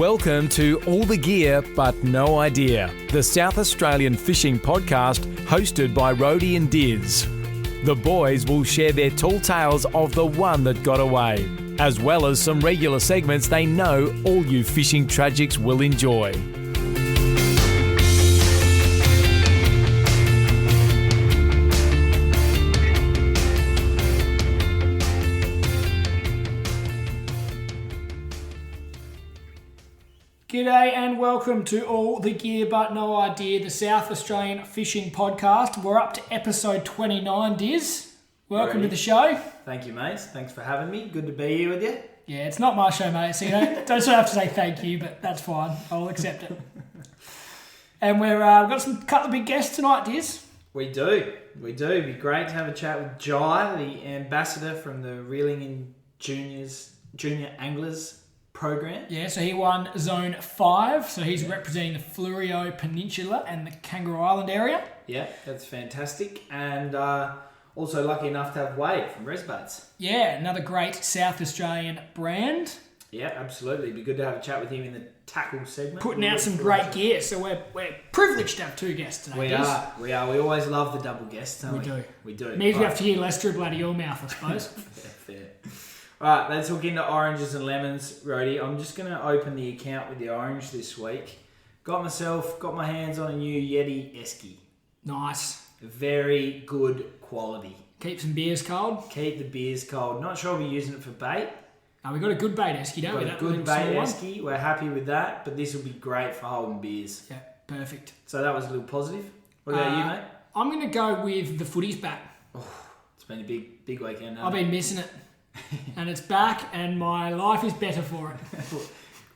Welcome to All the Gear But No Idea, the South Australian fishing podcast hosted by Rhodey and Diz. The boys will share their tall tales of the one that got away, as well as some regular segments they know all you fishing tragics will enjoy. G'day and welcome to All the Gear But No Idea, the South Australian fishing podcast. We're up to episode 29, Diz. Welcome to the show. Thank you, mate. Thanks for having me. Good to be here with you. Yeah, it's not my show, mate, so you don't have to say thank you, but that's fine. I'll accept it. And we've got some couple of big guests tonight, Diz. We do. It'd be great to have a chat with Jai, the ambassador from the Reeling in Junior Anglers program. Yeah, so he won Zone 5, so he's representing the Fleurieu Peninsula and the Kangaroo Island area. Yeah, that's fantastic. And also lucky enough to have Wade from Rez Baits. Yeah, another great South Australian brand. Yeah, absolutely. It'd be good to have a chat with him in the tackle segment. Putting out some great gear, so we're privileged to have two guests today. We are. We always love the double guests, don't we? We do. Means we have to hear less dribble out of your mouth, I suppose. Fair. Alright, let's hook into oranges and lemons, Rhodey. I'm just going to open the account with the orange this week. Got my hands on a new Yeti Esky. Nice. Very good quality. Keep some beers cold. Keep the beers cold. Not sure we're using it for bait. No, we got a good bait Esky, don't we? Got a good bait Esky. We're happy with that, but this will be great for holding beers. Yeah, perfect. So that was a little positive. What about you, mate? I'm going to go with the footy's back. Oh, it's been a big weekend. I've been missing it. And it's back, and my life is better for it.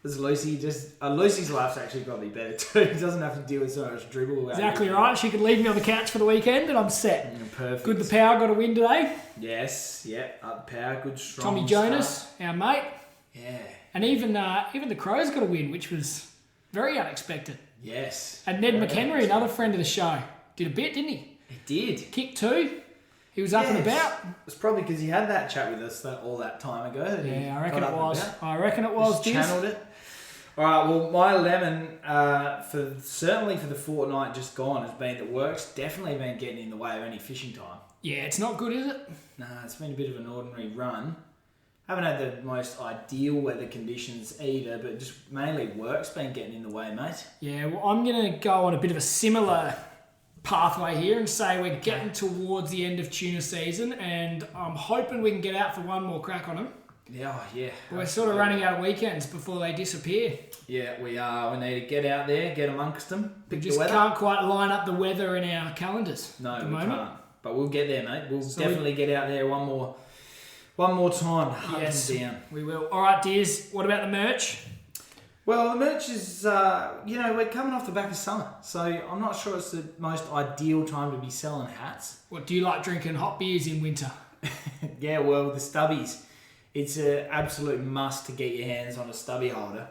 Does Lucy Lucy's life's actually probably better too. She doesn't have to deal with so much dribble. Exactly right. She could leave me on the couch for the weekend, and I'm set. Perfect. Good. The Power got a win today. Yes. Yeah. Up the Power. Good strong. Tommy Jonas, our mate. Yeah. And even the Crows got a win, which was very unexpected. Yes. And Ned McHenry, another friend of the show, did a bit, didn't he? He did. Kick 2. He was up and about. It's probably because he had that chat with us all that time ago. Yeah, I reckon it was. Just channeled it. All right, well, my lemon, certainly for the fortnight just gone, has been that work's definitely been getting in the way of any fishing time. Yeah, it's not good, is it? Nah, it's been a bit of an ordinary run. Haven't had the most ideal weather conditions either, but just mainly work's been getting in the way, mate. Yeah, well, I'm going to go on a bit of a similar pathway here and say we're getting towards the end of tuna season, and I'm hoping we can get out for one more crack on them. Yeah, yeah. We're sort of running out of weekends before they disappear. Yeah, we are. We need to get out there, get amongst them. We just can't quite line up the weather in our calendars. No, at the we moment. can't. But we'll get there, mate. We'll definitely get out there one more time. Hunt them down. We will. All right, Diz. What about the merch? Well, the merch is, we're coming off the back of summer, so I'm not sure it's the most ideal time to be selling hats. What, do you like drinking hot beers in winter? Yeah, well, the stubbies. It's an absolute must to get your hands on a stubby holder,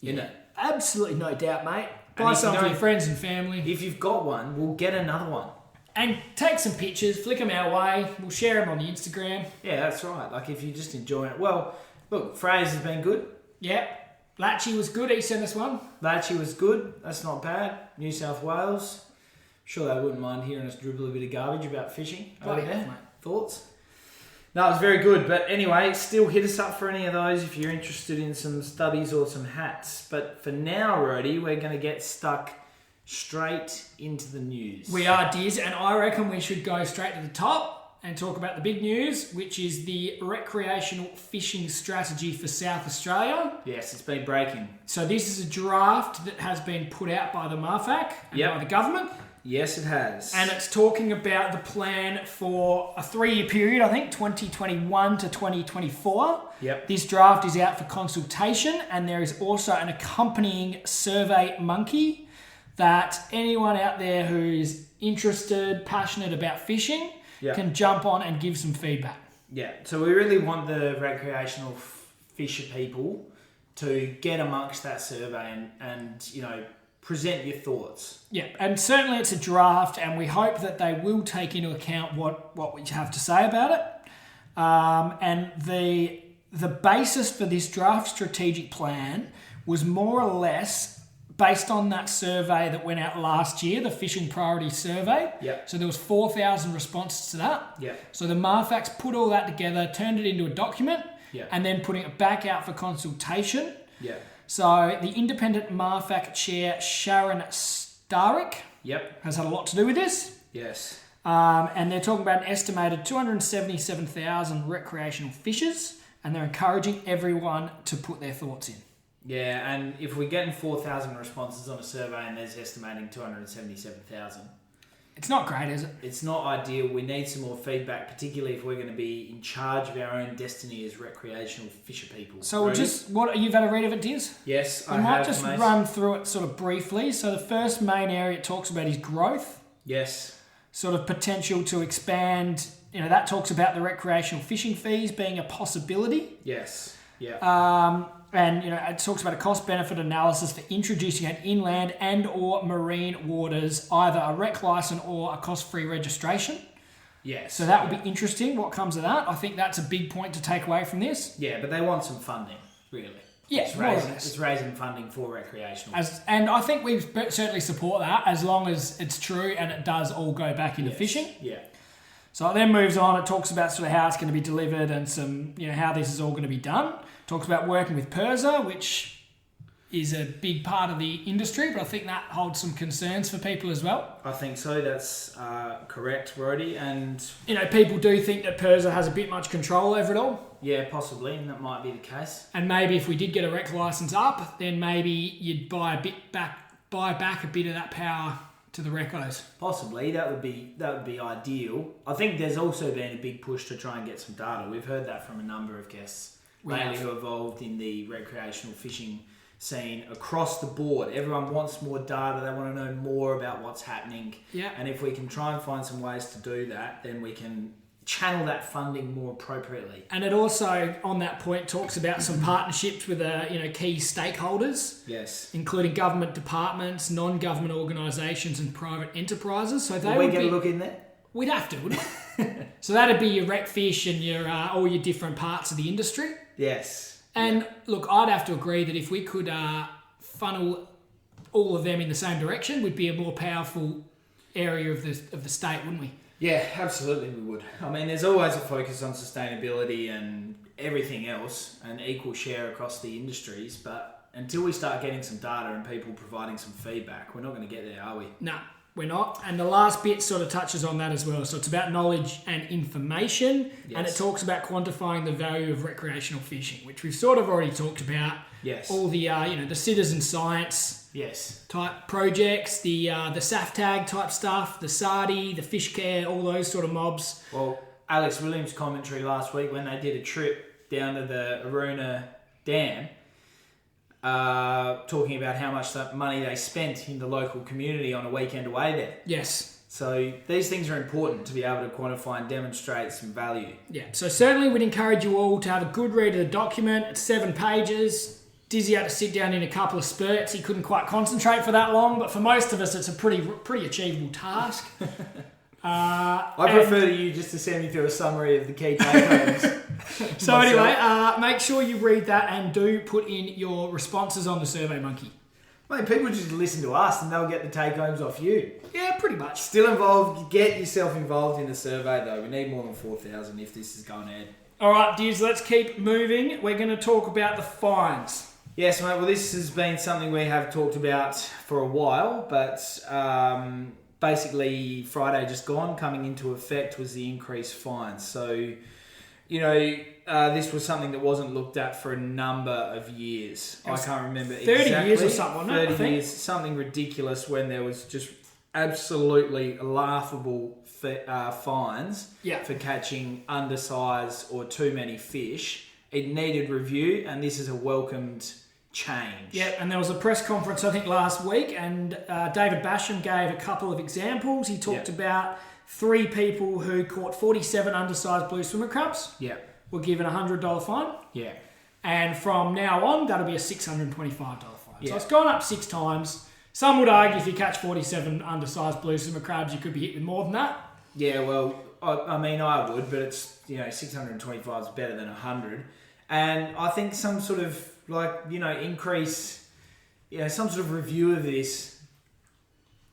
isn't it? Absolutely, no doubt, mate. Buy some for your friends and family. If you've got one, we'll get another one. And take some pictures, flick them our way. We'll share them on the Instagram. Yeah, that's right. Like, if you're just enjoying it. Well, look, Fraser has been good. Yeah. Latchy was good. He sent us one. Latchy was good. That's not bad. New South Wales. Sure they wouldn't mind hearing us dribble a bit of garbage about fishing over there. Mate. Thoughts? No, it was very good. But anyway, still hit us up for any of those if you're interested in some stubbies or some hats. But for now, Rhodey, we're going to get stuck straight into the news. We are, Diz, and I reckon we should go straight to the top and talk about the big news, which is the recreational fishing strategy for South Australia. Yes, it's been breaking. So this is a draft that has been put out by the MAFAC and by the government. Yes, it has. And it's talking about the plan for a 3-year period, I think, 2021 to 2024. Yep. This draft is out for consultation, and there is also an accompanying survey monkey that anyone out there who is interested, passionate about fishing, can jump on and give some feedback. Yeah, so we really want the recreational fisher people to get amongst that survey and present your thoughts. Yeah, and certainly it's a draft, and we hope that they will take into account what we have to say about it. And the basis for this draft strategic plan was more or less based on that survey that went out last year, the Fishing Priority Survey. Yep. So there was 4,000 responses to that. Yep. So the Marfax put all that together, turned it into a document, Yep. and then putting it back out for consultation. Yeah. So the independent Marfac chair, Sharon Starrick, Yep. has had a lot to do with this. Yes. And they're talking about an estimated 277,000 recreational fishers, and they're encouraging everyone to put their thoughts in. Yeah, and if we're getting 4,000 responses on a survey and there's estimating 277,000, it's not great, is it? it's not ideal. We need some more feedback, particularly if we're going to be in charge of our own destiny as recreational fisher people. So we'll you've had a read of it, Diz? Yes, I might just run through it sort of briefly. So the first main area it talks about is growth. Yes. Sort of potential to expand. That talks about the recreational fishing fees being a possibility. Yes. Yeah. And it talks about a cost-benefit analysis for introducing an inland and or marine waters, either a rec license or a cost-free registration. Yes. So that would be interesting. What comes of that? I think that's a big point to take away from this. Yeah, but they want some funding, really. Yeah, it's raising funding for recreational. And I think we certainly support that as long as it's true and it does all go back into fishing. Yeah. So it then moves on. It talks about sort of how it's going to be delivered and some, how this is all going to be done. Talks about working with PIRSA, which is a big part of the industry, but I think that holds some concerns for people as well. I think so. That's correct, Brody. And people do think that PIRSA has a bit much control over it all. Yeah, possibly, and that might be the case. And maybe if we did get a rec license up, then maybe you'd buy back a bit of that power to the recos. Possibly, that would be ideal. I think there's also been a big push to try and get some data. We've heard that from a number of guests lately who are involved in the recreational fishing scene across the board. Everyone wants more data. They want to know more about what's happening. Yeah. And if we can try and find some ways to do that, then we can channel that funding more appropriately. And it also, on that point, talks about some partnerships with key stakeholders. Yes. Including government departments, non-government organisations and private enterprises. So Will we get a look in there? We'd have to, wouldn't we? So that'd be your rec fish and your all your different parts of the industry. Yes. And look, I'd have to agree that if we could funnel all of them in the same direction, we'd be a more powerful area of the state, wouldn't we? Yeah, absolutely we would. I mean, there's always a focus on sustainability and everything else, an equal share across the industries, but until we start getting some data and people providing some feedback, we're not going to get there, are we? No, we're not. And the last bit sort of touches on that as well. So it's about knowledge and information, and it talks about quantifying the value of recreational fishing, which we've sort of already talked about. Yes. All the the citizen science type projects, the SAFTAG type stuff, the SARDI, the fish care, all those sort of mobs. Well, Alex Williams' commentary last week when they did a trip down to the Aruna Dam, talking about how much money they spent in the local community on a weekend away there. Yes. So these things are important to be able to quantify and demonstrate some value. Yeah, so certainly we'd encourage you all to have a good read of the document. It's 7 pages. Dizzy had to sit down in a couple of spurts. He couldn't quite concentrate for that long, but for most of us, it's a pretty achievable task. I prefer you just to send me through a summary of the key take-homes. So anyway, make sure you read that and do put in your responses on the Survey Monkey. Mate, people just listen to us and they'll get the take-homes off you. Yeah, pretty much. Still involved. Get yourself involved in the survey, though. We need more than 4,000 if this is going ahead. All right, Diz, let's keep moving. We're going to talk about the fines. Yes, mate. Well, this has been something we have talked about for a while, but basically Friday just gone, coming into effect was the increased fines. So, this was something that wasn't looked at for a number of years. I can't remember 30 exactly. years or something, 30 years, something ridiculous when there was just absolutely laughable fines for catching undersized or too many fish. It needed review, and this is a welcomed change. Yeah, and there was a press conference, I think, last week, and David Basham gave a couple of examples. He talked about 3 people who caught 47 undersized blue swimmer crabs. Yeah. Were given a $100 fine. Yeah. And from now on, that'll be a $625 fine. Yeah. So it's gone up 6 times. Some would argue if you catch 47 undersized blue swimmer crabs, you could be hit with more than that. Yeah, well, I mean, I would, but it's, 625 is better than 100. And I think some sort of increase, some sort of review of this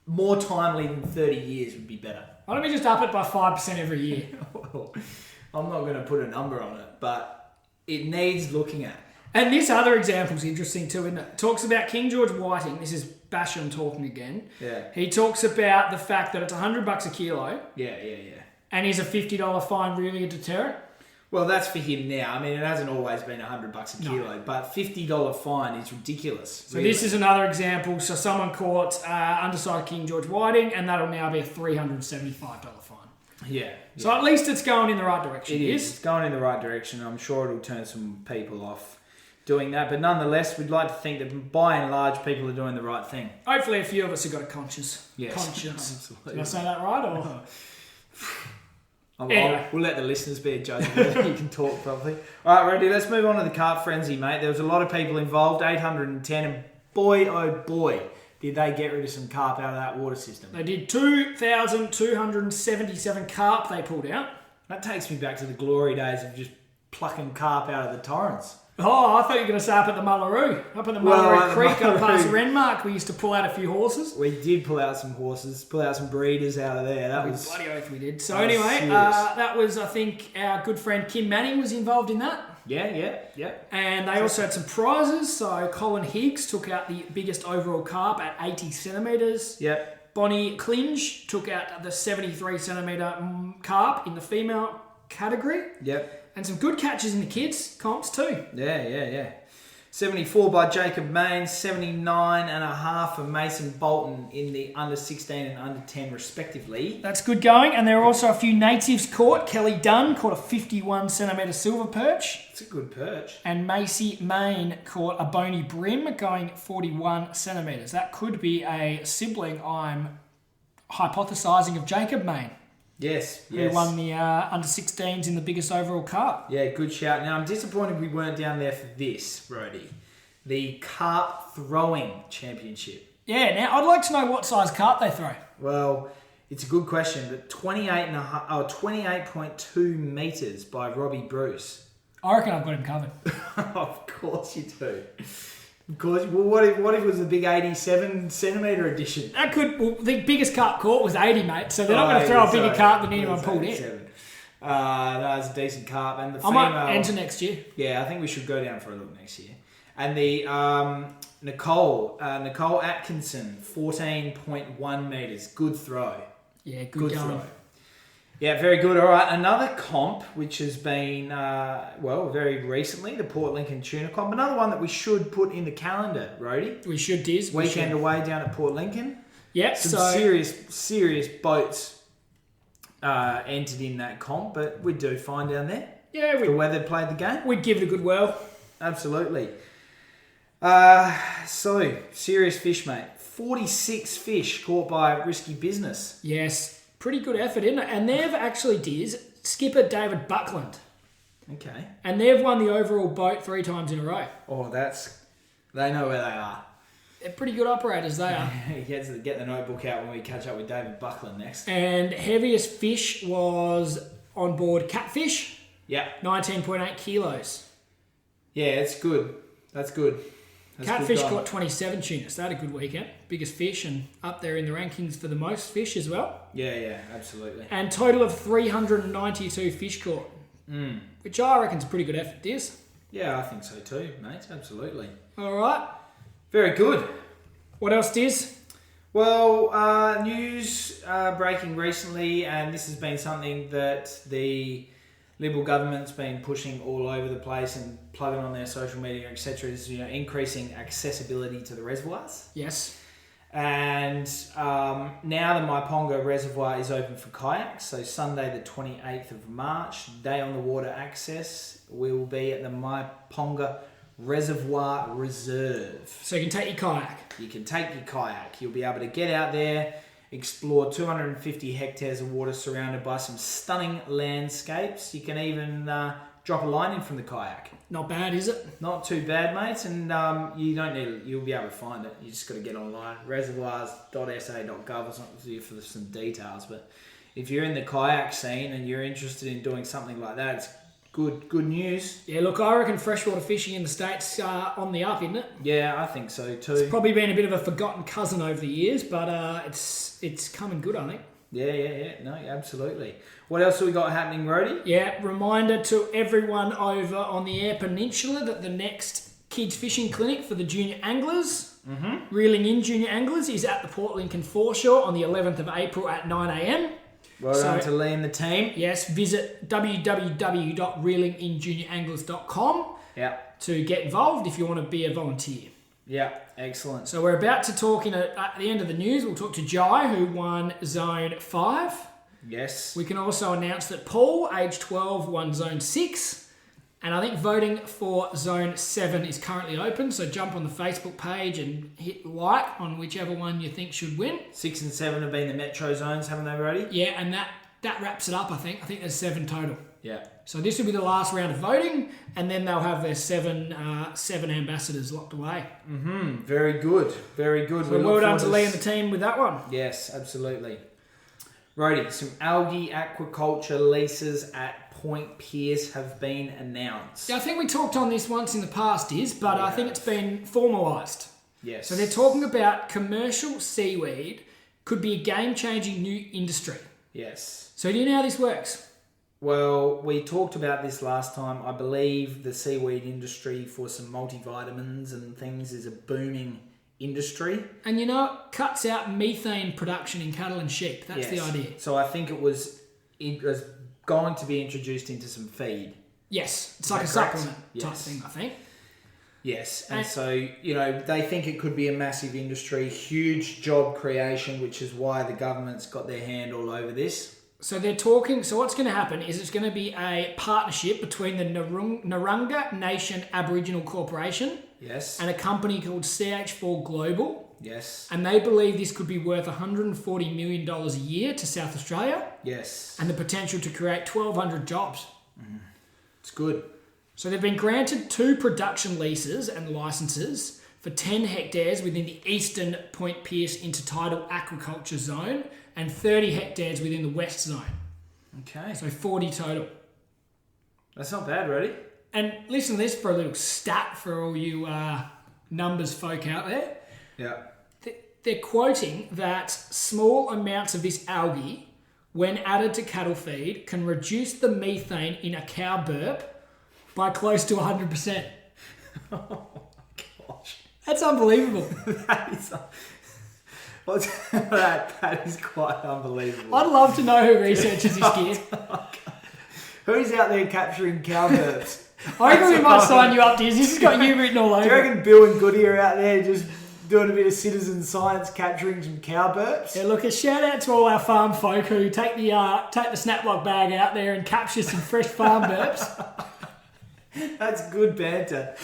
more timely than 30 years would be better. Why don't we just up it by 5% every year? Well, I'm not going to put a number on it, but it needs looking at. And this other example is interesting too, isn't it? It talks about King George whiting. This is Basham talking again. Yeah. He talks about the fact that it's $100 a kilo. Yeah. And is a $50 fine really a deterrent? Well, that's for him now. I mean, it hasn't always been $100 a kilo, No. but $50 fine is ridiculous. So this is another example. So someone caught undersized King George whiting, and that'll now be a $375 fine. Yeah. So at least it's going in the right direction. It is. It's going in the right direction. I'm sure it'll turn some people off doing that. But nonetheless, we'd like to think that by and large, people are doing the right thing. Hopefully a few of us have got a conscience. Yes. Conscience. Absolutely. Did I say that right? Or? Anyway. We'll let the listeners be a judge of whether you can talk properly. All right, ready? Let's move on to the carp frenzy, mate. There was a lot of people involved, 810, and boy, oh boy, did they get rid of some carp out of that water system. They did 2,277 carp they pulled out. That takes me back to the glory days of just plucking carp out of the torrents. Oh, I thought you were going to say up at the Mullaroo. Up at the Mullaroo Creek, up past Renmark, we used to pull out a few horses. We did pull out some horses, pull out some breeders out of there. That was bloody oath we did. So anyway, that was, I think, our good friend Kim Manning was involved in that. Yeah. And they also had some prizes. So Colin Higgs took out the biggest overall carp at 80 centimetres. Yep. Bonnie Clinge took out the 73 centimetre carp in the female category. Yep. And some good catches in the kids' comps too. Yeah. 74 by Jacob Main, 79.5 for Mason Bolton in the under 16 and under 10 respectively. That's good going. And there are also a few natives caught. Kelly Dunn caught a 51 centimetre silver perch. It's a good perch. And Macy Main caught a bony brim going 41 centimetres. That could be a sibling, I'm hypothesising, of Jacob Main. Yes. Who won the under 16s in the biggest overall carp. Yeah, good shout. Now, I'm disappointed we weren't down there for this, Brody. The Carp Throwing Championship. Yeah, now I'd like to know what size carp they throw. Well, it's a good question, but 28.2 metres by Robbie Bruce. I reckon I've got him covered. Of course you do. Of course. Well, what if it was the big 87 centimetre edition? The biggest carp caught was 80, mate, so they're not going to throw a bigger carp than anyone pulled in. No, it's a decent carp. And the I might enter next year. Yeah, I think we should go down for a look next year. And the Nicole Atkinson, 14.1 metres. Good throw. Yeah, good going. Throw. Yeah, very good. All right, another comp, which has been, very recently, the Port Lincoln Tuna Comp. Another one that we should put in the calendar, Rhodey. We should, Diz. Weekend away down at Port Lincoln. Yep, Some serious boats entered in that comp, but we do fine down there. Yeah, the weather played the game. We'd give it a good whirl. Absolutely. So, serious fish, mate. 46 fish caught by Risky Business. Yes. Pretty good effort, isn't it? And they've actually, Diz, skipper David Buckland. Okay. And they've won the overall boat 3 times in a row. Oh, they know where they are. They're pretty good operators, they are. He gets to get the notebook out when we catch up with David Buckland next. And heaviest fish was on board catfish. Yeah. 19.8 kilos. Yeah, it's good. That's good. Catfish caught 27 tunas. They had a good weekend. Biggest fish and up there in the rankings for the most fish as well. Yeah, absolutely. And total of 392 fish caught. Which I reckon is a pretty good effort, Diz. Yeah, I think so too, mate. Absolutely. All right. Very good. What else, Diz? Well, news breaking recently, and this has been something that the Liberal government's been pushing all over the place and plugging on their social media, etc. Is increasing accessibility to the reservoirs. Yes. And now the Myponga Reservoir is open for kayaks. So Sunday the 28th of March, day on the water access will be at the Myponga Reservoir Reserve. So you can take your kayak. You can take your kayak. You'll be able to get out there, explore 250 hectares of water surrounded by some stunning landscapes. You can even drop a line in from the kayak. Not bad, is it? Not too bad, mate. And you don't need it. You'll be able to find it. You just got to get online. reservoirs.sa.gov or something for some details. But if you're in the kayak scene and you're interested in doing something like that, it's Good news. Yeah, look, I reckon freshwater fishing in the States on the up, isn't it? Yeah, I think so too. It's probably been a bit of a forgotten cousin over the years, but it's coming good, I think. Yeah. No, absolutely. What else have we got happening, Rhodey? Yeah, reminder to everyone over on the Eyre Peninsula that the next kids fishing clinic for the junior anglers, Reeling In Junior Anglers, is at the Port Lincoln foreshore on the 11th of April at 9 a.m. Well done to Lee and the team. Yes, visit www.reelinginjunioranglers.com to get involved if you want to be a volunteer. Yeah, excellent. So we're about to talk at the end of the news. We'll talk to Jai, who won Zone 5. Yes. We can also announce that Paul, age 12, won Zone 6. And I think voting for Zone 7 is currently open. So jump on the Facebook page and hit like on whichever one you think should win. 6 and 7 have been the metro zones, haven't they, Rhodey? Yeah, and that wraps it up, I think. I think there's 7 total. Yeah. So this will be the last round of voting, and then they'll have their seven ambassadors locked away. Very good. So well done to Lee and the team with that one. Yes, absolutely. Rhodey, some algae aquaculture leases at Point Pearce have been announced. Yeah, I think we talked on this once in the past, but I think it's been formalised. Yes. So they're talking about commercial seaweed could be a game-changing new industry. Yes. So do you know how this works? Well, we talked about this last time. I believe the seaweed industry for some multivitamins and things is a booming industry. And it cuts out methane production in cattle and sheep. That's the idea. So I think it was going to be introduced into some feed. Yes, it's like a supplement type thing, I think. Yes, and so, they think it could be a massive industry, huge job creation, which is why the government's got their hand all over this. So they're talking, so what's going to happen is it's going to be a partnership between the Narungga Nation Aboriginal Corporation and a company called CH4 Global. Yes. And they believe this could be worth $140 million a year to South Australia. Yes. And the potential to create 1,200 jobs. It's good. So they've been granted 2 production leases and licenses for 10 hectares within the eastern Point Pearce intertidal aquaculture zone and 30 hectares within the west zone. Okay. So 40 total. That's not bad, really. And listen to this for a little stat for all you numbers folk out there. Yeah. They're quoting that small amounts of this algae, when added to cattle feed, can reduce the methane in a cow burp by close to 100%. Oh, gosh. That's unbelievable. That is quite unbelievable. I'd love to know who researches this gear. Who's out there capturing cow burps? I reckon we might sign you up, Diz. This has got you written all over. Do you reckon Bill and Goody are out there just doing a bit of citizen science, capturing some cow burps? Yeah, look, a shout out to all our farm folk who take the snaplock bag out there and capture some fresh farm burps. That's good banter.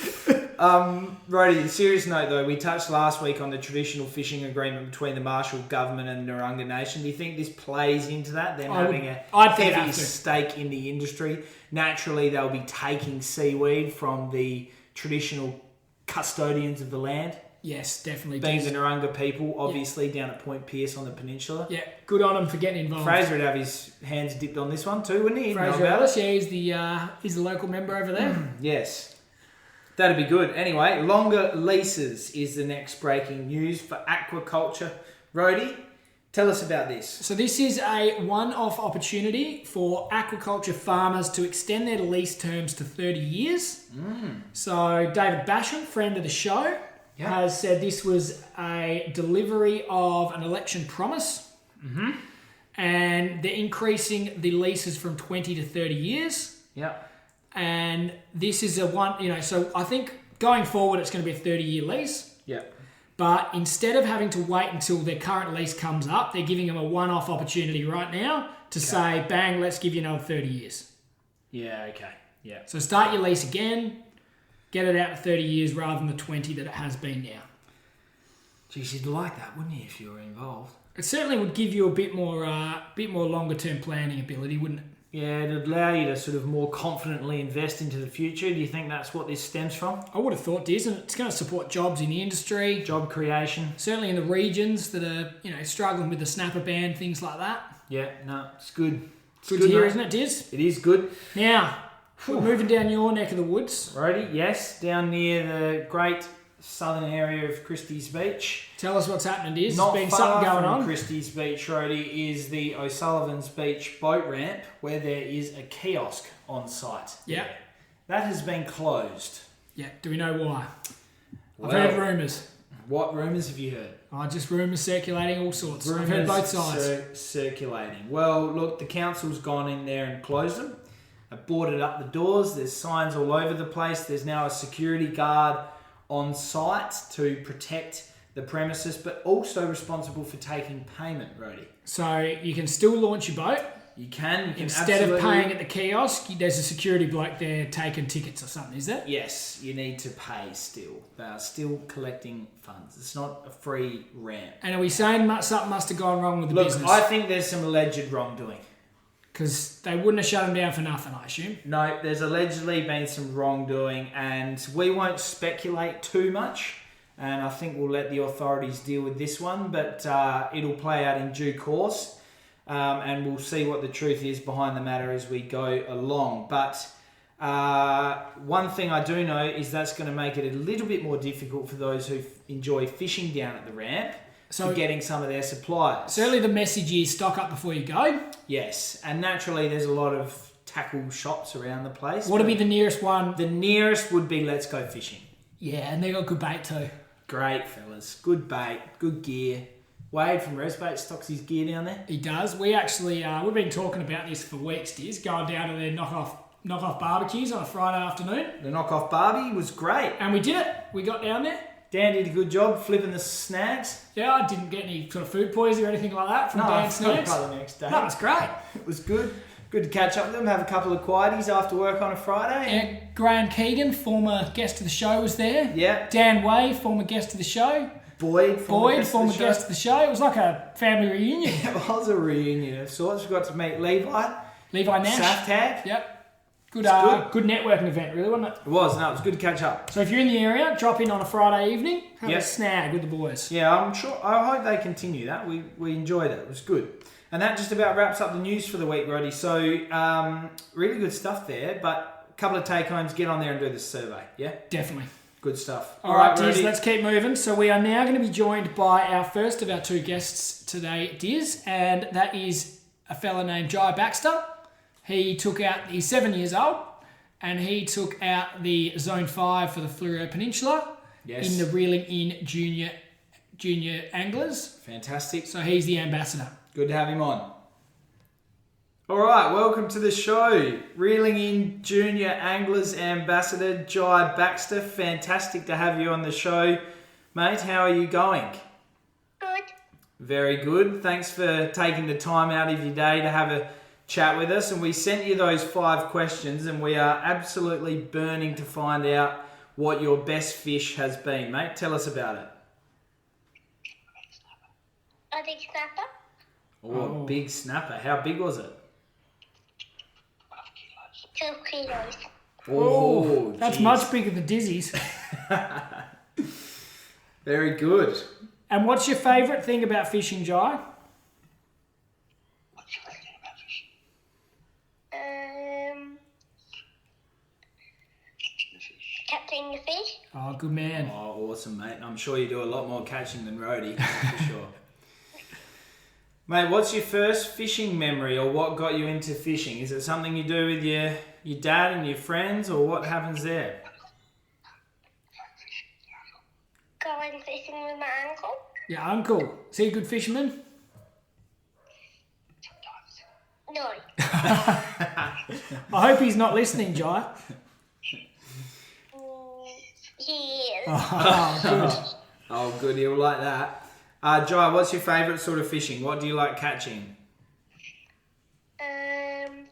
Rhodey, serious note though, we touched last week on the traditional fishing agreement between the Marshall government and Narungga Nation. Do you think this plays into that? Them having a heavy stake in the industry. Naturally, they'll be taking seaweed from the traditional custodians of the land. Yes, definitely. Being the Narungga people, obviously, down at Point Pearce on the peninsula. Yeah, good on him for getting involved. Fraser would have his hands dipped on this one too, wouldn't he? Fraser Ellis, he's the local member over there. Yes. That'd be good. Anyway, longer leases is the next breaking news for aquaculture. Rhodey, tell us about this. So this is a one-off opportunity for aquaculture farmers to extend their lease terms to 30 years. So David Basham, friend of the show, has said this was a delivery of an election promise. And they're increasing the leases from 20 to 30 years. Yeah. And this is a one, so I think going forward it's going to be a 30-year lease. Yeah. But instead of having to wait until their current lease comes up, they're giving them a one-off opportunity right now to say, bang, let's give you another 30 years. Yeah, okay. Yeah. So start your lease again, get it out to 30 years rather than the 20 that it has been now. Geez, you'd like that, wouldn't you, if you were involved? It certainly would give you a bit more longer-term planning ability, wouldn't it? Yeah, it'd allow you to sort of more confidently invest into the future. Do you think that's what this stems from? I would have thought, Diz, and it's going to support jobs in the industry. Job creation. Certainly in the regions that are, struggling with the snapper ban, things like that. Yeah, no, it's good. Good to hear, isn't it, Diz? It is good. Now, We're moving down your neck of the woods. Righty, yes, down near the great southern area of Christie's Beach. Tell us what's happening, Diz. Not There's been far something going from on. Christie's Beach, Rhodey, is the O'Sullivan's Beach boat ramp where there is a kiosk on site. Yeah. That has been closed. Yeah. Do we know why? Well, I've heard rumours. What rumours have you heard? Just rumours circulating, all sorts. Rumours I've heard both sides. Circulating. Well, look, the council's gone in there and closed them. Boarded up the doors. There's signs all over the place. There's now a security guard on site to protect the premises, but also responsible for taking payment, Rhodey. So you can still launch your boat. You can Instead of paying at the kiosk, there's a security bloke there taking tickets or something, is there? Yes, you need to pay still. They are still collecting funds. It's not a free ramp. And are we saying something must have gone wrong with the business? Look, I think there's some alleged wrongdoing. Because they wouldn't have shut them down for nothing, I assume. No, there's allegedly been some wrongdoing, and we won't speculate too much. And I think we'll let the authorities deal with this one, but it'll play out in due course. And we'll see what the truth is behind the matter as we go along. But one thing I do know is that's going to make it a little bit more difficult for those who enjoy fishing down at the ramp for getting some of their supplies. Certainly the message is stock up before you go. Yes, and naturally there's a lot of tackle shops around the place. What would be the nearest one? The nearest would be Let's Go Fishing. Yeah, and they got good bait too. Great fellas, good bait, good gear. Wade from Rez Baits stocks his gear down there. He does. We actually, we've been talking about this for weeks, Diz, going down to their knockoff barbecues on a Friday afternoon. The knockoff barbie was great. And we did it. We got down there. Dan did a good job flipping the snags. Yeah, I didn't get any sort of food poisoning or anything like that from Dan's snags. No, the next day. No, it was great. It was good. Good to catch up with them, have a couple of quieties after work on a Friday. Yeah, Graham Keegan, former guest of the show, was there. Yeah. Dan Way, former guest of the show. Boyd, former guest of the show. It was like a family reunion. It was a reunion of sorts. We got to meet Levi Nash. Saftag. Yep. Good networking event, really, wasn't it? It was. No, it was good to catch up. So if you're in the area, drop in on a Friday evening, have a snag with the boys. Yeah, I'm sure. I hope they continue that. We enjoyed it. It was good. And that just about wraps up the news for the week, Roddy. So really good stuff there. But a couple of take-homes. Get on there and do the survey. Yeah? Definitely. Good stuff. All right, Diz, let's keep moving. So we are now going to be joined by our first of our two guests today, Diz, and that is a fella named Jai Baxter. He's 7 years old, and he took out the Zone 5 for the Fleurieu Peninsula in the Reeling In Junior Anglers. Fantastic. So he's the ambassador. Good to have him on. All right, welcome to the show. Reeling In Junior Anglers Ambassador Jai Baxter. Fantastic to have you on the show. Mate, how are you going? Good. Very good. Thanks for taking the time out of your day to have a chat with us. And we sent you those 5 questions, and we are absolutely burning to find out what your best fish has been. Mate, tell us about it. A big snapper. Oh, big snapper. How big was it? 2 kilos. Oh, that's geez. much bigger than Dizzy's. Very good. And what's your favourite thing about fishing, Jai? What's your favourite thing about fishing? Catching the fish. Oh, good man. Oh, awesome, mate. I'm sure you do a lot more catching than Rhodey, for sure. Mate, what's your first fishing memory, or what got you into fishing? Is it something you do with your dad and your friends, or what happens there? Going fishing with my uncle. Your uncle. Is he a good fisherman? No. I hope he's not listening, Jai. He is. Oh, good. Oh, good. He'll like that. Jai, what's your favourite sort of fishing? What do you like catching?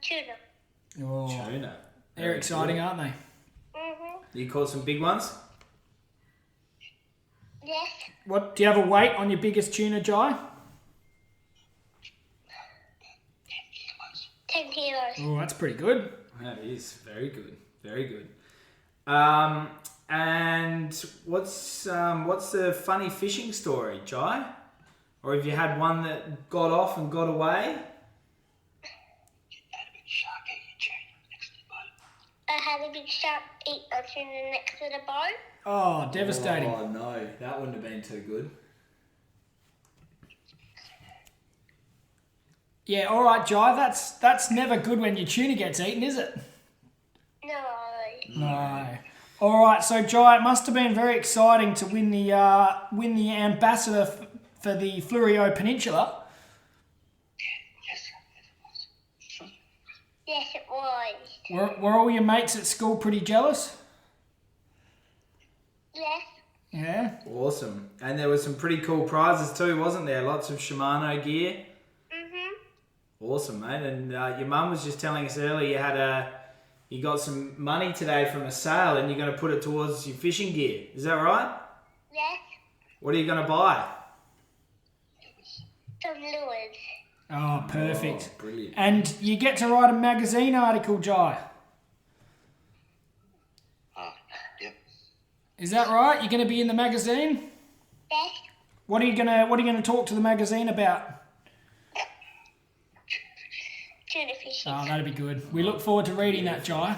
Tuna. Oh, Tuna. they're Very exciting, good. aren't they? You caught some big ones? Yes. What do you have a weight on your biggest tuna, Jai? 10 kilos. Oh, that's pretty good. That is very good. Very good. And what's the funny fishing story, Jai? Or have you had one that got off and got away? had a big shark eat a tuna next to the boat. Oh, devastating. Oh no, that wouldn't have been too good. Yeah, all right, Jai. That's never good when your tuna gets eaten, is it? No. No. All right, so Jai, it must have been very exciting to win the ambassador for the Fleurieu Peninsula. Yes, it was. Were all your mates at school pretty jealous? Yes. Yeah. Awesome. And there were some pretty cool prizes too, wasn't there? Lots of Shimano gear. Awesome, mate. And your mum was just telling us earlier you got some money today from a sale and you're going to put it towards your fishing gear. Is that right? Yes. What are you going to buy? Some lures. Oh, perfect. Oh, brilliant. And you get to write a magazine article, Jai. Yep. Is that right? You're going to be in the magazine? Yes. What are you going to talk to the magazine about? Tuna fishing. Oh, that'd be good. We look forward to reading that, Jai.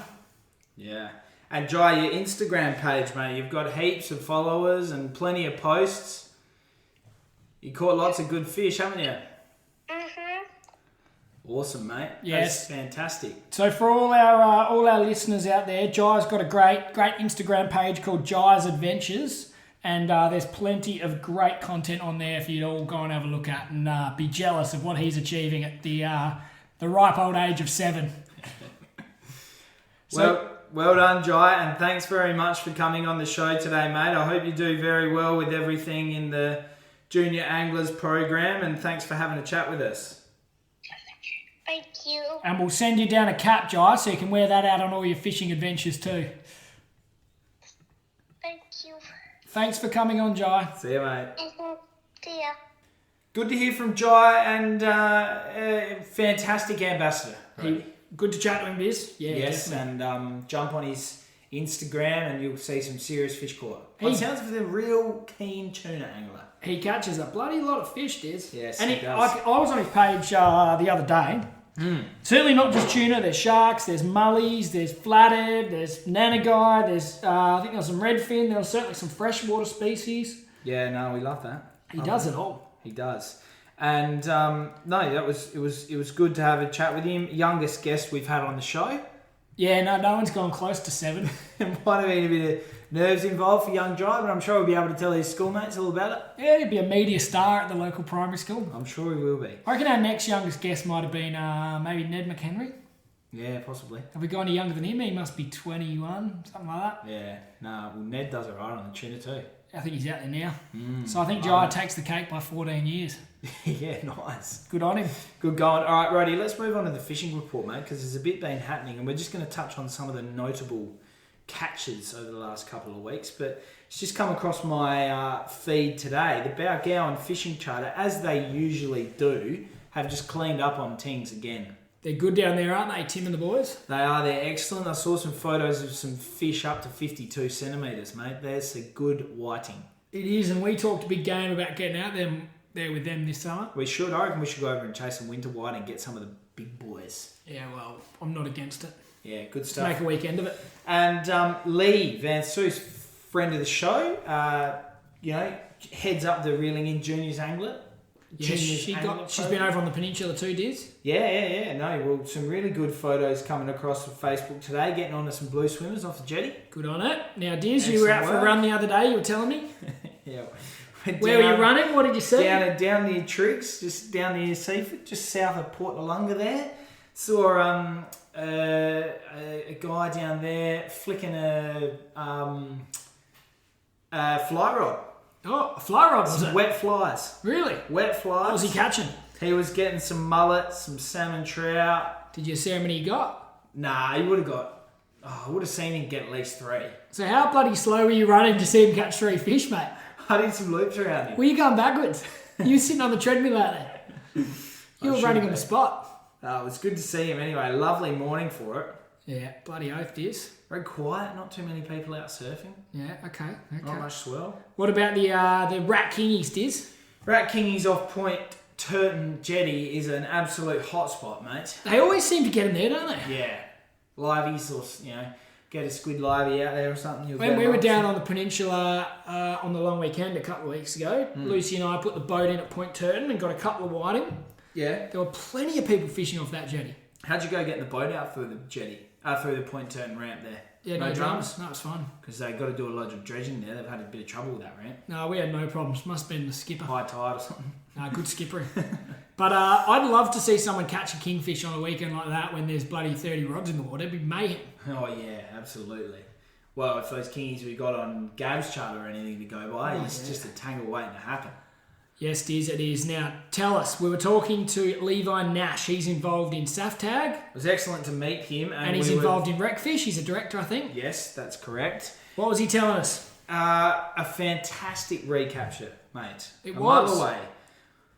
Yeah. And Jai, your Instagram page, mate, you've got heaps of followers and plenty of posts. You caught lots of good fish, haven't you? Awesome, mate. Yes. That's fantastic. So for all our listeners out there, Jai's got a great Instagram page called Jai's Adventures, and there's plenty of great content on there for you to all go and have a look at and be jealous of what he's achieving at the ripe old age of 7. Well done, Jai, and thanks very much for coming on the show today, mate. I hope you do very well with everything in the Junior Anglers program, and thanks for having a chat with us. Thank you. And we'll send you down a cap, Jai, so you can wear that out on all your fishing adventures too. Thank you. Thanks for coming on, Jai. See you, mate. See ya. Good to hear from Jai, and fantastic ambassador. Good to chat to him, Biz. Yeah, Yes, definitely. and jump on his Instagram and you'll see some serious fish caught. It sounds like a real keen tuna angler. He catches a bloody lot of fish, Diz. Yes, and he does. I was on his page the other day. Certainly not just tuna. There's sharks, there's mullies, there's flathead, there's nanagai, there's I think there's some redfin. There was certainly some freshwater species. Yeah, no, we love that. He does it all. He does. And it was good to have a chat with him. Youngest guest we've had on the show. Yeah, no one's gone close to 7. It might have been a bit of nerves involved for young Jai, but I'm sure he'll be able to tell his schoolmates all about it. Yeah, he'd be a media star at the local primary school. I'm sure he will be. I reckon our next youngest guest might have been maybe Ned McHenry. Yeah, possibly. Have we got any younger than him? He must be 21, something like that. Yeah, no, well, Ned does it right on the tuna too. I think he's out there now. So I think Jai takes the cake by 14 years. Yeah, nice. Good on him. Good going. All right, Roddy, let's move on to the fishing report, mate, because there's a bit been happening, and we're just going to touch on some of the notable catches over the last couple of weeks. But it's just come across my feed today. The Balgowan Fishing Charter, as they usually do, have just cleaned up on things again. They're good down there, aren't they, Tim and the boys? They are. They're excellent. I saw some photos of some fish up to 52 centimetres, mate. There's a good whiting. It is, and we talked a big game about getting out there with them this summer. We should. I reckon we should go over and chase some winter whiting and get some of the big boys. Yeah, well, I'm not against it. Yeah, good Let's stuff. make a weekend of it. And Lee Van Soos, friend of the show, heads up the Reeling In Juniors Angler. Yeah, she's been over on the peninsula too, Diz. Yeah. No, well, some really good photos coming across from Facebook today, getting onto some blue swimmers off the jetty. Good on it. Now, Diz, you were out for a run the other day, you were telling me. Yeah. Where were you running? What did you see? Down near Triggs, just down near Seaford, just south of Port Noarlunga there. Saw a guy down there flicking a fly rod. Oh, a fly rod, was it? Wet flies. Really? Wet flies. What was he catching? He was getting some mullet, some salmon trout. Did you see how many he got? Nah, he would have got... I would have seen him get at least 3. So how bloody slow were you running to see him catch 3 fish, mate? I did some loops around him. Were you going backwards? You were sitting on the treadmill out there. You were running on the spot. It was good to see him anyway. Lovely morning for it. Yeah, bloody oath, Diz. Very quiet, not too many people out surfing. Yeah, okay. Not much swell. What about the Rat Kingies, Diz? Rat Kingies off Point Turton Jetty is an absolute hotspot, mate. They always seem to get them there, don't they? Yeah. Liveys or, get a squid livey out there or something. When we were down on the peninsula on the long weekend a couple of weeks ago, Lucy and I put the boat in at Point Turton and got a couple of whiting. Yeah. There were plenty of people fishing off that jetty. How'd you go getting the boat out through the jetty? Through the Point Turton ramp there? Yeah, no drums. No, it was fun. Because they've got to do a lot of dredging there. They've had a bit of trouble with that ramp. No, we had no problems. Must have been the skipper. High tide or something. No, good skippering. But I'd love to see someone catch a kingfish on a weekend like that when there's bloody 30 rods in the water. It'd be mayhem. Oh, yeah, absolutely. Well, if those kingies we got on Gab's chart or anything to go by, it's just a tangle waiting to happen. Yes, it is. Now, tell us, we were talking to Levi Nash. He's involved in SAFTAG. It was excellent to meet him. And he's involved in Recfish. He's a director, I think. Yes, that's correct. What was he telling us? A fantastic recapture, mate. It a was. mile away.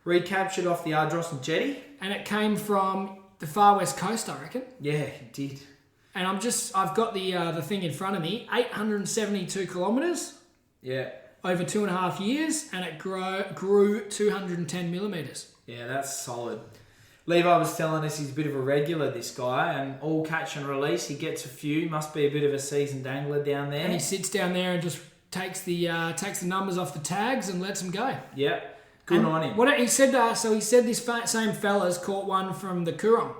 Recaptured off the Ardrossan jetty. And it came from the far west coast, I reckon. Yeah, it did. And I've got the thing in front of me, 872 kilometres. Yeah. Over 2.5 years, and it grew 210 millimetres. Yeah, that's solid. Levi was telling us he's a bit of a regular, this guy, and all catch and release, he gets a few. Must be a bit of a seasoned angler down there. And he sits down there and just takes the numbers off the tags and lets them go. Yeah, good on him. What he said, he said this same fella's caught one from the Coorong.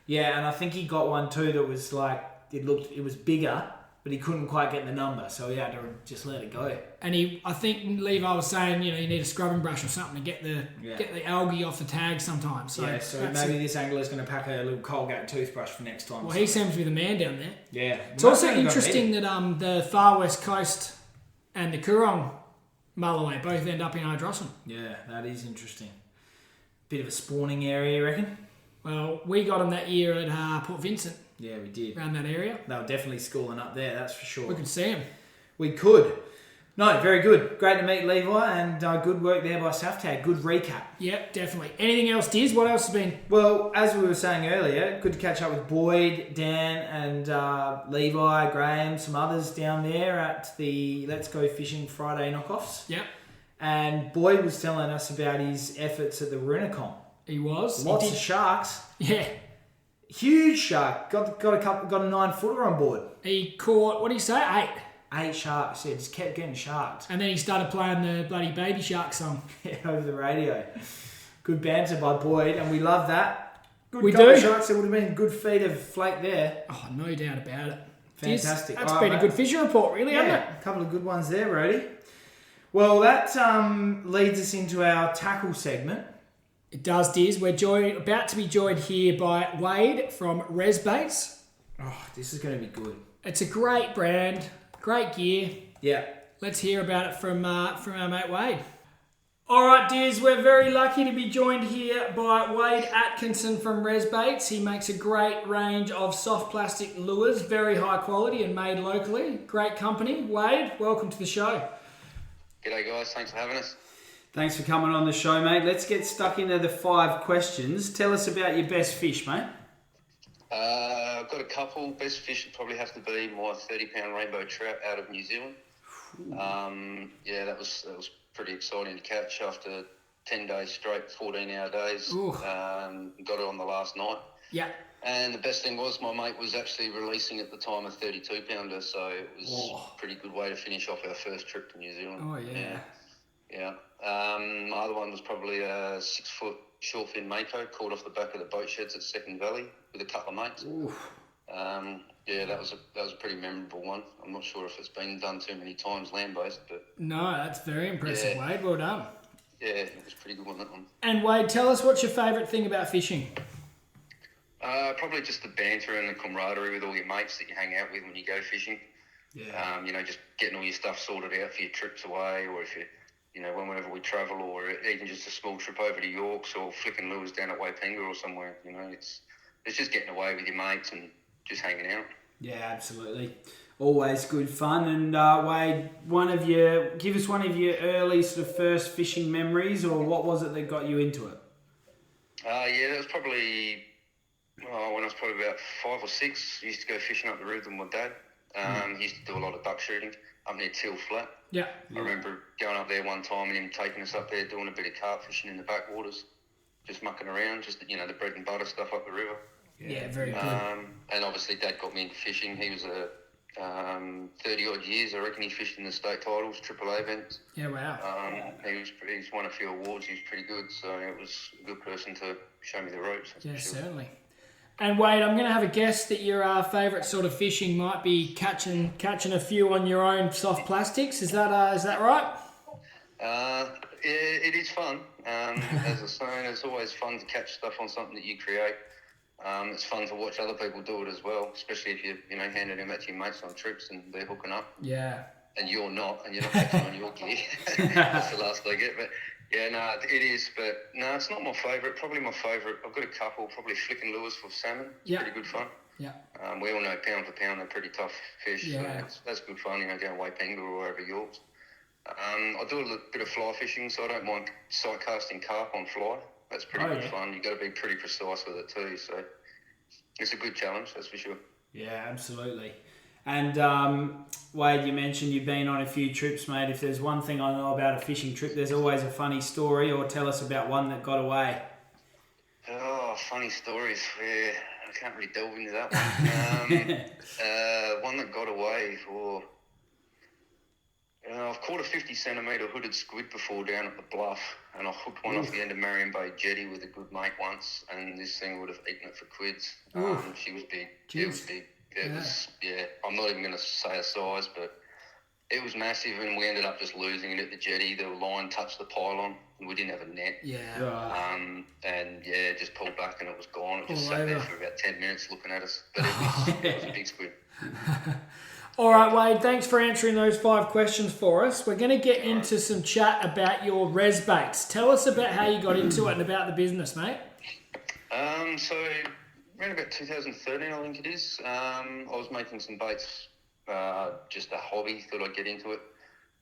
Yeah, and I think he got one too that was like it was bigger, but he couldn't quite get the number, so he had to just let it go. And I think Levi was saying, you need a scrubbing brush or something to get the algae off the tag sometimes. So, so maybe this angler's going to pack a little Colgate toothbrush for next time. Well, he seems to be the man down there. Yeah. It's also interesting that the far west coast and the Coorong Mulloway both end up in Ardrossan. Yeah, that is interesting. Bit of a spawning area, you reckon? Well, we got them that year at Port Vincent. Yeah, we did. Around that area. They were definitely schooling up there, that's for sure. We could see them. We could. No, very good. Great to meet Levi, and good work there by SAFTAG. Good recap. Yep, definitely. Anything else, Diz? What else has been? Well, as we were saying earlier, good to catch up with Boyd, Dan, and Levi, Graham, some others down there at the Let's Go Fishing Friday knockoffs. Yep. And Boyd was telling us about his efforts at the Runacom. He was. Lots of sharks. Yeah. Huge shark. Got a 9-footer on board. He caught, what did he say? 8 sharks. Yeah, just kept getting sharked. And then he started playing the bloody Baby Shark song. Yeah, over the radio. Good banter by Boyd, and we love that. Good we couple do. Of sharks. There would have been good feed of flake there. Oh, no doubt about it. Fantastic. That's been a good fishing report, really, hasn't it? A couple of good ones there, Rody. Well, that leads us into our tackle segment. It does, Diz. We're about to be joined here by Wade from Rez Baits. Oh, this is going to be good. It's a great brand, great gear. Yeah. Let's hear about it from our mate Wade. All right, Diz, we're very lucky to be joined here by Wade Atkinson from Rez Baits. He makes a great range of soft plastic lures, very high quality and made locally. Great company. Wade, welcome to the show. G'day guys, thanks for having us. Thanks for coming on the show, mate. Let's get stuck into the 5 questions. Tell us about your best fish, mate. I've got a couple. Best fish would probably have to be my 30-pound rainbow trout out of New Zealand. Yeah, that was pretty exciting to catch after 10 days straight, 14-hour days. Got it on the last night. Yeah. And the best thing was my mate was actually releasing at the time a 32-pounder, so it was a pretty good way to finish off our first trip to New Zealand. Oh, yeah. Yeah. My other one was probably a 6-foot shortfin mako caught off the back of the boat sheds at Second Valley with a couple of mates. Yeah, that was a pretty memorable one. I'm not sure if it's been done too many times land-based, but... No, that's very impressive, Wade. Well done. Yeah, it was pretty good one, that one. And Wade, tell us what's your favourite thing about fishing? Probably just the banter and the camaraderie with all your mates that you hang out with when you go fishing. Yeah. Just getting all your stuff sorted out for your trips away, or if you... whenever we travel, or even just a small trip over to Yorks or flicking lures down at Waipenga or somewhere, it's just getting away with your mates and just hanging out. Yeah, absolutely. Always good fun. And Wade, give us one of your early sort of first fishing memories, or what was it that got you into it? Yeah, that was probably when I was probably about 5 or 6. I used to go fishing up the river with my dad. He used to do a lot of duck shooting up near Teal Flat. Yeah. I remember going up there one time and him taking us up there doing a bit of carp fishing in the backwaters, just mucking around, just the bread and butter stuff up the river. Yeah, very good. And obviously Dad got me into fishing. He was a 30 odd years. I reckon he fished in the state titles, AAA events. Yeah, wow. He's won a few awards. He's pretty good, so it was a good person to show me the ropes. Yeah, for sure. certainly. And Wade, I'm going to have a guess that your favourite sort of fishing might be catching a few on your own soft plastics. Is that right? Yeah, it is fun. As I was saying, it's always fun to catch stuff on something that you create. It's fun to watch other people do it as well, especially if you're handing them out to your mates on trips and they're hooking up. Yeah. And you're not catching on your gear. That's the last I get. But yeah, no, it is. But no, it's not my favourite. Probably my favourite. I've got a couple. Probably flicking lures for salmon. It's pretty good fun. Yeah. We all know pound for pound they're pretty tough fish. Yeah. So that's good fun. Going away Penguin or over Yorks. I do a little bit of fly fishing, so I don't mind sight casting carp on fly. That's pretty good fun. You've got to be pretty precise with it too. So it's a good challenge, that's for sure. Yeah, absolutely. And Wade, you mentioned you've been on a few trips, mate. If there's one thing I know about a fishing trip, there's always a funny story, or tell us about one that got away. Oh, funny stories. Yeah, I can't really delve into that one. One that got away. I've caught a 50 centimetre hooded squid before down at the Bluff, and I hooked one off the end of Marion Bay jetty with a good mate once, and this thing would have eaten it for quids. She was big. Jeez. It was big. It was, I'm not even going to say a size, but it was massive, and we ended up just losing it at the jetty. The line touched the pylon, and we didn't have a net. Yeah. It just pulled back, and it was gone. It just sat there for about 10 minutes looking at us, but it was a big squid. All right, Wade, thanks for answering those 5 questions for us. We're going to get into some chat about your Rez Baits. Tell us about how you got into it and about the business, mate. So around about 2013, I think it is, I was making some baits, just a hobby, thought I'd get into it.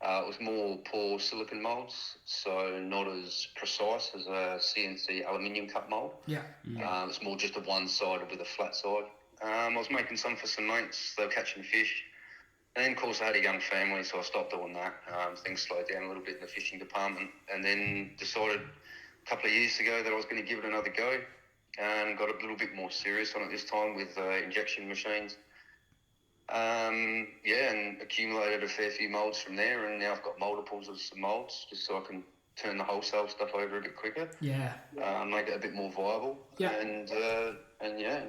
It was more pour silicone moulds, so not as precise as a CNC aluminium cup mould. Yeah. It's more just a one-sided with a flat side. I was making some for some mates. They were catching fish. And then, of course, I had a young family, so I stopped doing that. Things slowed down a little bit in the fishing department, and then decided a couple of years ago that I was going to give it another go, and got a little bit more serious on it this time with injection machines. And accumulated a fair few moulds from there, and now I've got multiples of some moulds just so I can turn the wholesale stuff over a bit quicker. Yeah. Make it a bit more viable. Yeah. And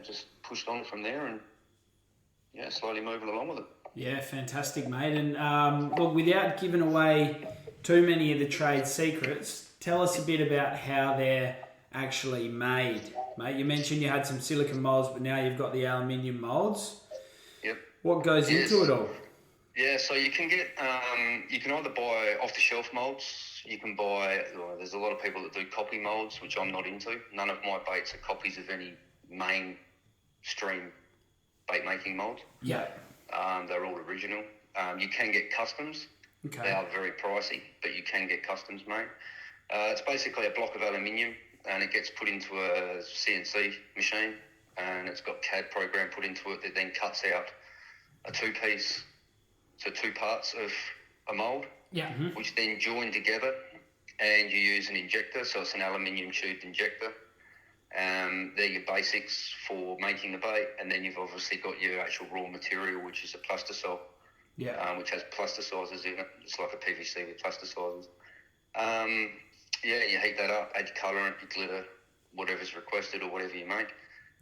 just pushed on from there, and slowly moving along with it. Yeah, fantastic, mate. And look, without giving away too many of the trade secrets, tell us a bit about how they're actually made, mate. You mentioned you had some silicone moulds, but now you've got the aluminium moulds. Yep. What goes into it all? Yeah, so you can get, you can either buy off-the-shelf moulds. You can buy, there's a lot of people that do copy moulds, which I'm not into. None of my baits are copies of any mainstream bait making mould. Yeah. They're all original. You can get customs. Okay. They are very pricey, but you can get customs made. It's basically a block of aluminium, and it gets put into a CNC machine, and it's got CAD program put into it that then cuts out a 2-piece, so 2 parts of a mould, which then join together, and you use an injector, so it's an aluminium tubed injector. They're your basics for making the bait, and then you've obviously got your actual raw material, which is a plastisol, which has plasticizers in it. It's like a PVC with plasticizers. You heat that up, add your colorant, your glitter, whatever's requested or whatever you make,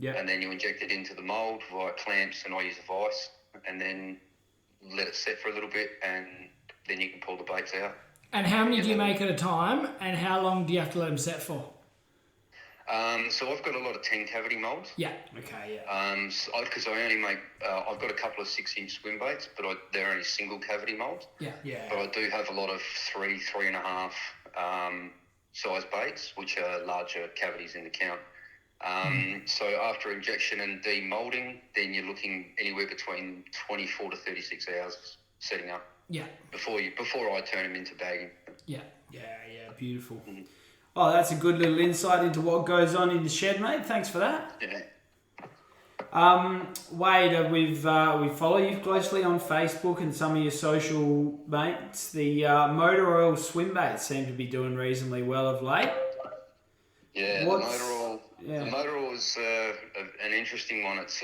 and then you inject it into the mould via clamps, and I use a vise, and then let it set for a little bit, and then you can pull the baits out. And how many do you make at a time, and how long do you have to let them set for? So I've got a lot of 10 cavity moulds. Yeah. Okay, yeah. Because I only make, I've got a couple of 6-inch swim baits, but they're only single cavity moulds. Yeah. Yeah. But I do have a lot of 3.5 size baits, which are larger cavities in the count. So after injection and demoulding, then you're looking anywhere between 24 to 36 hours setting up. Yeah. Before I turn them into bagging. Yeah. Yeah, beautiful. Mm-hmm. Oh, that's a good little insight into what goes on in the shed, mate. Thanks for that. Yeah. Wade, we follow you closely on Facebook and some of your social mates. The motor oil swim baits seem to be doing reasonably well of late. Yeah, the motor oil is an interesting one. It's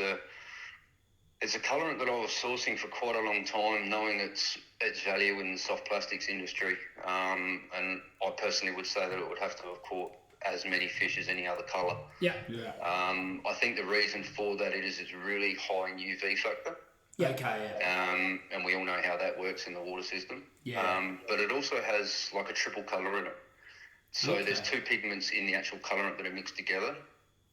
It's a colourant that I was sourcing for quite a long time, knowing its value in the soft plastics industry. And I personally would say that it would have to have caught as many fish as any other colour. Yeah. I think the reason for that is it's really high in UV factor. Yeah. Okay, yeah. And we all know how that works in the water system. Yeah. But it also has like a triple colour in it. So there's two pigments in the actual colourant that are mixed together,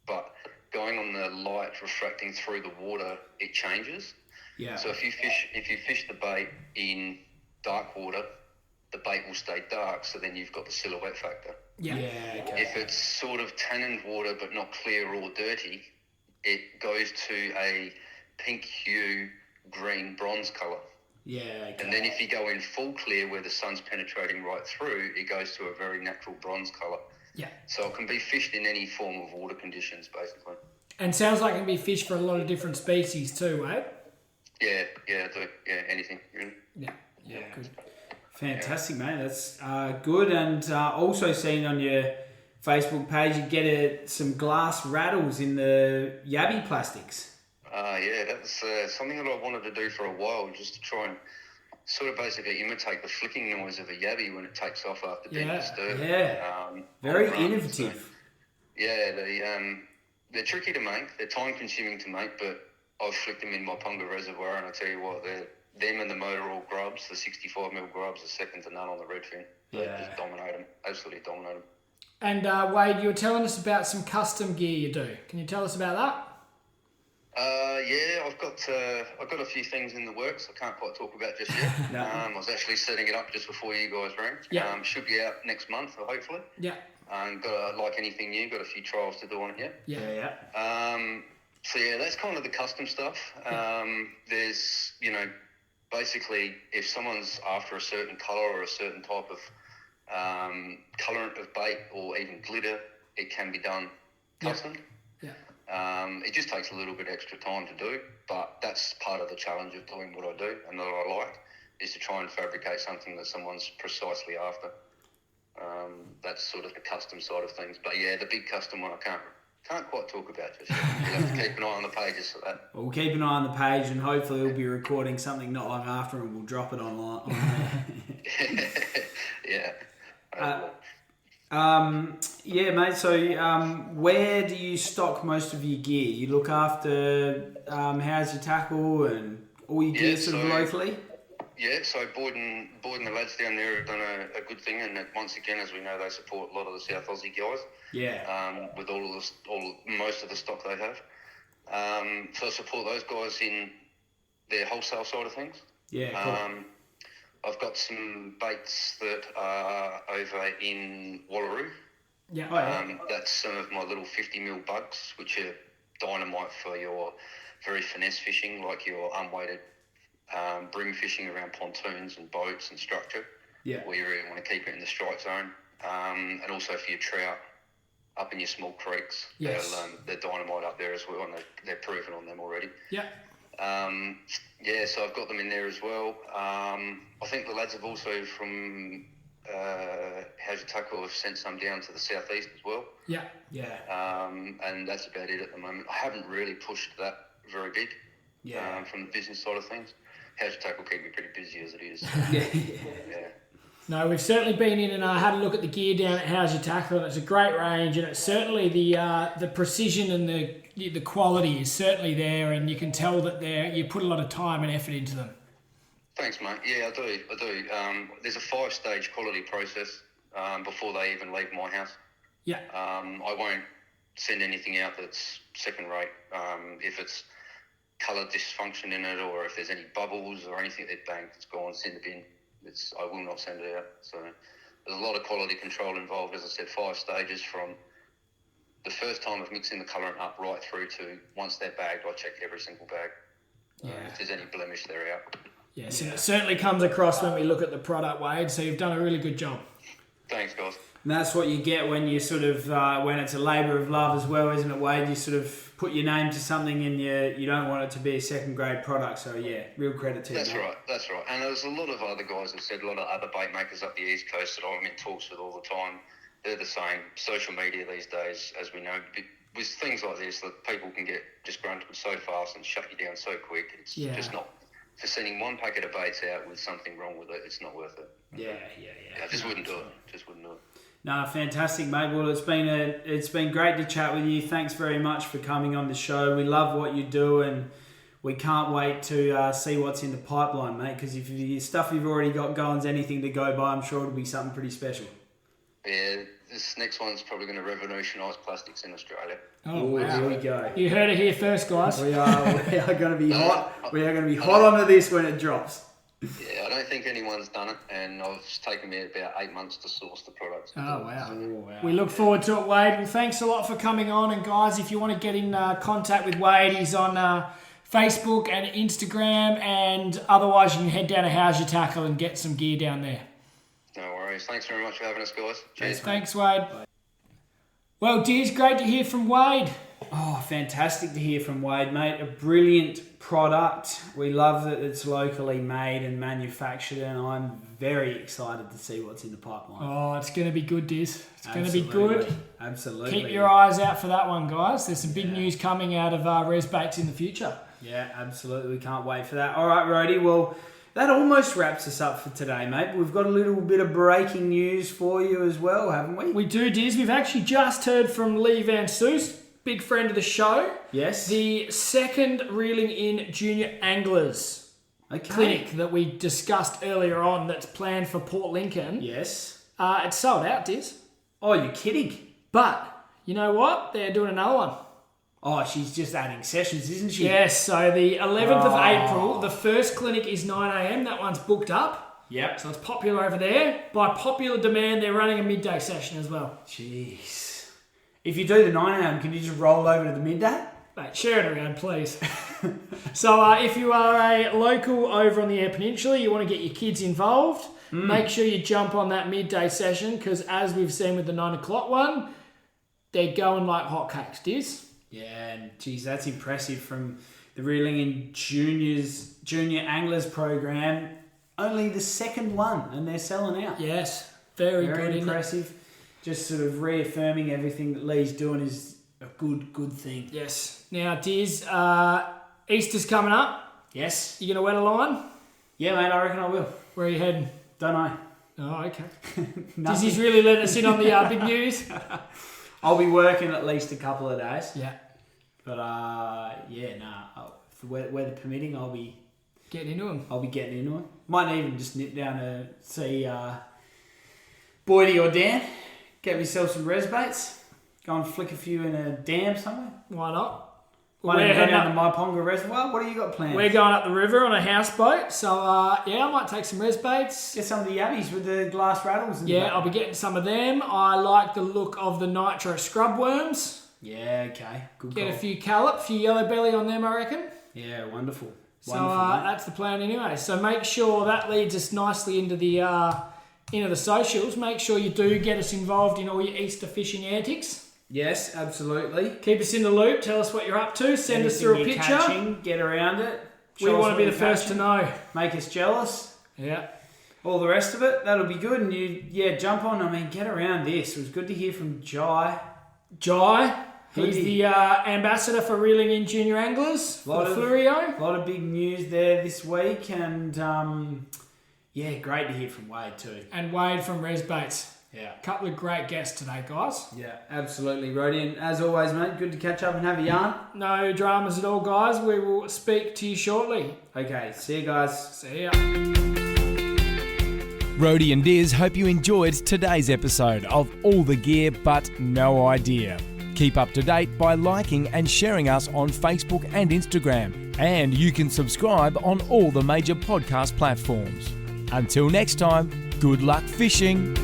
but going on the light refracting through the water, it changes. Yeah. So if you fish the bait in dark water, the bait will stay dark, so then you've got the silhouette factor. Yeah. Yeah, okay. If it's sort of tannened water but not clear or dirty, it goes to a pink hue, green, bronze colour. Yeah, okay. And then if you go in full clear where the sun's penetrating right through, it goes to a very natural bronze colour. Yeah. So it can be fished in any form of water conditions, basically. And sounds like it can be fished for a lot of different species too, Wade? Yeah, I do. Yeah, anything, really. Yeah. Good. Fantastic, mate. That's good. And also seen on your Facebook page, you get some glass rattles in the yabby plastics. Yeah, that's something that I wanted to do for a while, just to try and sort of basically imitate the flicking noise of a yabby when it takes off after being disturbed. Yeah. Very innovative. So, yeah, they're tricky to make. They're time-consuming to make, but I've flicked them in my Ponga reservoir, and I tell you what, them and the motor oil grubs, the 65mm grubs, are second to none on the redfin. They just dominate them, absolutely dominate them. And Wade, you were telling us about some custom gear you do. Can you tell us about that? Yeah, I've got a few things in the works I can't quite talk about just yet. No. I was actually setting it up just before you guys rang. Yeah. Should be out next month, hopefully. Yeah. Like anything new, got a few trials to do on it yet. Yeah. So yeah, that's kind of the custom stuff. There's, basically if someone's after a certain colour or a certain type of colourant of bait or even glitter, it can be done custom. Yeah. It just takes a little bit extra time to do, but that's part of the challenge of doing what I do and that I like, is to try and fabricate something that someone's precisely after. That's sort of the custom side of things. But yeah, the big custom one I can't quite talk about just yet. You'll have to keep an eye on the pages for that. Well, we'll keep an eye on the page, and hopefully we'll be recording something not long after, and we'll drop it online. Yeah. Yeah, mate. So, where do you stock most of your gear? You look after How's Your Tackle and all your gear sort of locally? Yeah, so Boyd and the lads down there have done a good thing, and once again, as we know, they support a lot of the South Aussie guys. Yeah. With most of the stock they have. So I support those guys in their wholesale side of things. Yeah. Cool. I've got some baits that are over in Wallaroo. Yeah. That's some of my little 50mm bugs, which are dynamite for your very finesse fishing, like your unweighted brim fishing around pontoons and boats and structure. Yeah. Where you really want to keep it in the strike zone. And also for your trout up in your small creeks. Yes. They're dynamite up there as well, and they're proven on them already. Yeah. So I've got them in there as well. I think the lads have also from How's Your Tackle have sent some down to the southeast as well. Yeah. And that's about it at the moment. I haven't really pushed that very big from the business side of things. How's Your Tackle keep me pretty busy as it is. Yeah. No, we've certainly been in and had a look at the gear down at How's Your Tackle, and it's a great range, and it's certainly the precision and the quality is certainly there, and you can tell that you put a lot of time and effort into them. Thanks, mate. Yeah, I do. There's a 5-stage quality process before they even leave my house. Yeah. I won't send anything out that's second rate. If it's colour dysfunction in it, or if there's any bubbles or anything, it's gone, send it in. I will not send it out. So there's a lot of quality control involved. As I said, 5 stages from the first time of mixing the colourant up right through to once they're bagged, I check every single bag. If there's any blemish, they're out. Yes, and it certainly comes across when we look at the product, Wade, so you've done a really good job. Thanks, guys. And that's what you get when you sort of, when it's a labour of love as well, isn't it, Wade? You sort of put your name to something and you don't want it to be a second grade product. So yeah, real credit to you. That's right. And there's a lot of other guys have said, a lot of other bait makers up the East Coast that I'm in talks with all the time. they're the same. Social media these days, as we know, with things like this, that people can get disgruntled so fast and shut you down so quick. It's just not. For sending one packet of baits out with something wrong with it, it's not worth it. Yeah. I just wouldn't do it. Just wouldn't do it. No, fantastic, mate. Well, it's been great to chat with you. Thanks very much for coming on the show. We love what you do, and we can't wait to see what's in the pipeline, mate. Because if the stuff you've already got going is anything to go by, I'm sure it'll be something pretty special. Yeah, this next one's probably going to revolutionise plastics in Australia. Oh, wow. Here we go. You heard it here first, guys. We are going to be hot. We are going to be hot onto this when it drops. Yeah, I don't think anyone's done it, and it's taken me about 8 months to source the products. Oh, wow. We look forward to it, Wade, and thanks a lot for coming on. And guys, if you want to get in contact with Wade, he's on Facebook and Instagram, and otherwise you can head down to How's Your Tackle and get some gear down there. No worries. Thanks very much for having us, guys. Cheers. Thanks, Wade. Well, Diz, great to hear from Wade. Oh, fantastic to hear from Wade, mate. A brilliant product. We love that it's locally made and manufactured, and I'm very excited to see what's in the pipeline. Oh, it's going to be good, Diz. It's going to be good. Absolutely. Keep your eyes out for that one, guys. There's some big news coming out of Rez Baits in the future. Yeah, absolutely. We can't wait for that. All right, Rhodey. Well, that almost wraps us up for today, mate. We've got a little bit of breaking news for you as well, haven't we? We do, Diz. We've actually just heard from Lee Van Soest, big friend of the show. Yes. The second Reeling In Junior Anglers clinic that we discussed earlier on that's planned for Port Lincoln. Yes. It's sold out, Diz. Oh, you're kidding. But you know what? They're doing another one. Oh, she's just adding sessions, isn't she? Yes, so the 11th of April, the first clinic is 9 a.m. That one's booked up. Yep. So it's popular over there. By popular demand, they're running a midday session as well. Jeez. If you do the 9 a.m, can you just roll over to the midday? Mate, share it around, please. So if you are a local over on the Eyre Peninsula, you want to get your kids involved, make sure you jump on that midday session, because as we've seen with the 9 o'clock one, they're going like hotcakes, Diz. Yeah, and geez, that's impressive from the Reeling In Junior Anglers program. Only the second one, and they're selling out. Yes, very good. Impressive. Just sort of reaffirming everything that Lee's doing is a good thing. Yes. Now, Diz, Easter's coming up. Yes. You gonna wet a line? Yeah, mate, I reckon I will. Where are you heading? Don't know. Oh, okay. Dizzy's really letting us in on the big news. I'll be working at least a couple of days. Yeah. But if the weather permitting, I'll be getting into them. I'll be getting into it. Might even just nip down to see Boydie or Dan. Get myself some Rez Baits. Go and flick a few in a dam somewhere. Why not? Might even go down to Myponga Reservoir. What have you got planned? We're going up the river on a houseboat. So, I might take some Rez Baits. Get some of the yabbies with the glass rattles. And I'll be getting some of them. I like the look of the nitro scrub worms. Yeah, okay. Good Get call. a few callop, a few yellow belly on them, I reckon. Yeah, wonderful. So that's the plan anyway. So make sure that leads us nicely into the socials. Make sure you do get us involved in all your Easter fishing antics. Yes, absolutely. Keep us in the loop. Tell us what you're up to. Send us through a picture. Catching, get around it. We want to be the first to know. Make us jealous. Yeah. All the rest of it, that'll be good. And jump on. I mean, get around this. It was good to hear from Jai. He's the ambassador for Reeling In Junior Anglers for Flurio. A lot of big news there this week. And, great to hear from Wade too. And Wade from Rez Baits. Yeah. Couple of great guests today, guys. Yeah, absolutely, Rhodey. And as always, mate, good to catch up and have a yarn. No dramas at all, guys. We will speak to you shortly. Okay, see you guys. See ya. Rhodey and Diz hope you enjoyed today's episode of All the Gear But No Idea. Keep up to date by liking and sharing us on Facebook and Instagram. And you can subscribe on all the major podcast platforms. Until next time, good luck fishing.